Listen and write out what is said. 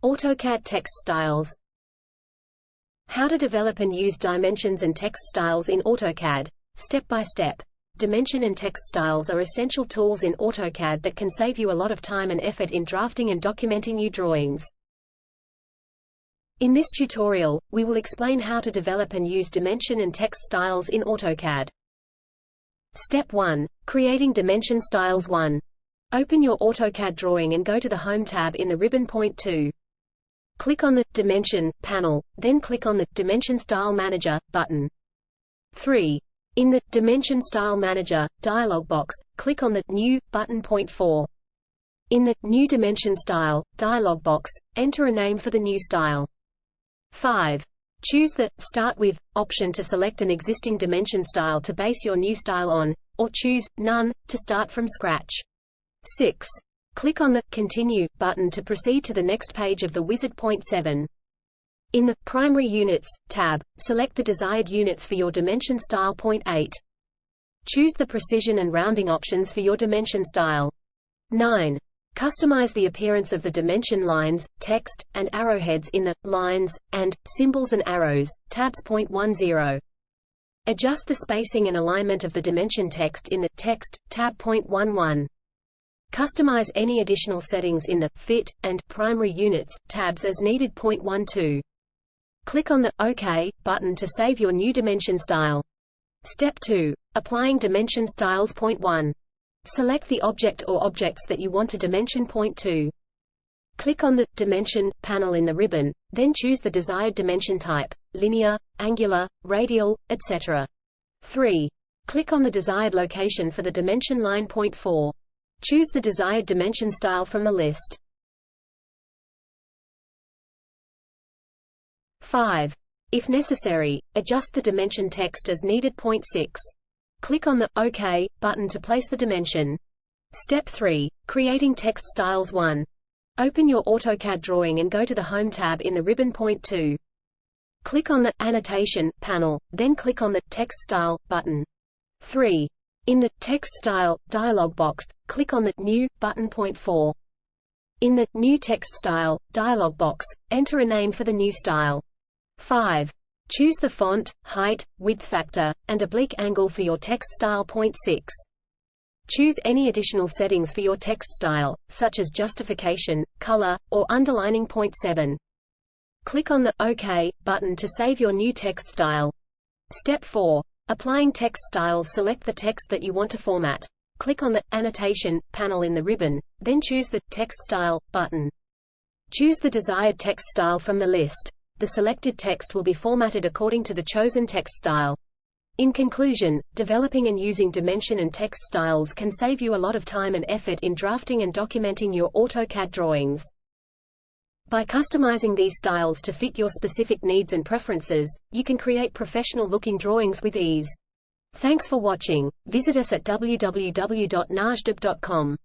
AutoCAD text styles. How to develop and use dimensions and text styles in AutoCAD. Step by step. Dimension and text styles are essential tools in AutoCAD that can save you a lot of time and effort in drafting and documenting your drawings. In this tutorial, we will explain how to develop and use dimension and text styles in AutoCAD. Step 1. Creating dimension styles 1. Open your AutoCAD drawing and go to the Home tab in the ribbon. Point 2. Click on the Dimension panel, then click on the Dimension Style Manager button. 3. In the Dimension Style Manager dialog box, click on the New button. Point 4. In the New Dimension Style dialog box, enter a name for the new style. 5. Choose the Start With option to select an existing dimension style to base your new style on, or choose None to start from scratch. 6. Click on the Continue button to proceed to the next page of the wizard. Point 7. In the Primary Units tab, select the desired units for your dimension style. Point 8. Choose the Precision and Rounding options for your dimension style. 9. Customize the appearance of the dimension lines, text, and arrowheads in the Lines, and Symbols and Arrows tabs. Point 10. Adjust the spacing and alignment of the dimension text in the Text tab. Point 11. Customize any additional settings in the Fit and Primary Units tabs as needed. Point 12. Click on the OK button to save your new dimension style. Step 2. Applying dimension styles. Point 1. Select the object or objects that you want to dimension. Point 2. Click on the Dimension panel in the ribbon, then choose the desired dimension type: linear, angular, radial, etc. 3. Click on the desired location for the dimension line. Point 4. Choose the desired dimension style from the list. 5. If necessary, adjust the dimension text as needed. Point 6. Click on the OK button to place the dimension. Step 3. Creating text styles 1. Open your AutoCAD drawing and go to the Home tab in the ribbon. Point 2. Click on the Annotation panel, then click on the Text Style button. 3. In the Text Style dialog box, click on the New button. Point 4. In the New Text Style dialog box, enter a name for the new style. 5. Choose the font, height, width factor, and oblique angle for your text style. Point 6. Choose any additional settings for your text style, such as justification, color, or underlining. Point 7. Click on the OK button to save your new text style. Step 4. Applying text styles. Select the text that you want to format. Click on the Annotation panel in the ribbon, then choose the Text Style button. Choose the desired text style from the list. The selected text will be formatted according to the chosen text style. In conclusion, developing and using dimension and text styles can save you a lot of time and effort in drafting and documenting your AutoCAD drawings. By customizing these styles to fit your specific needs and preferences, you can create professional-looking drawings with ease. Thanks for watching. Visit us at www.najdb.com.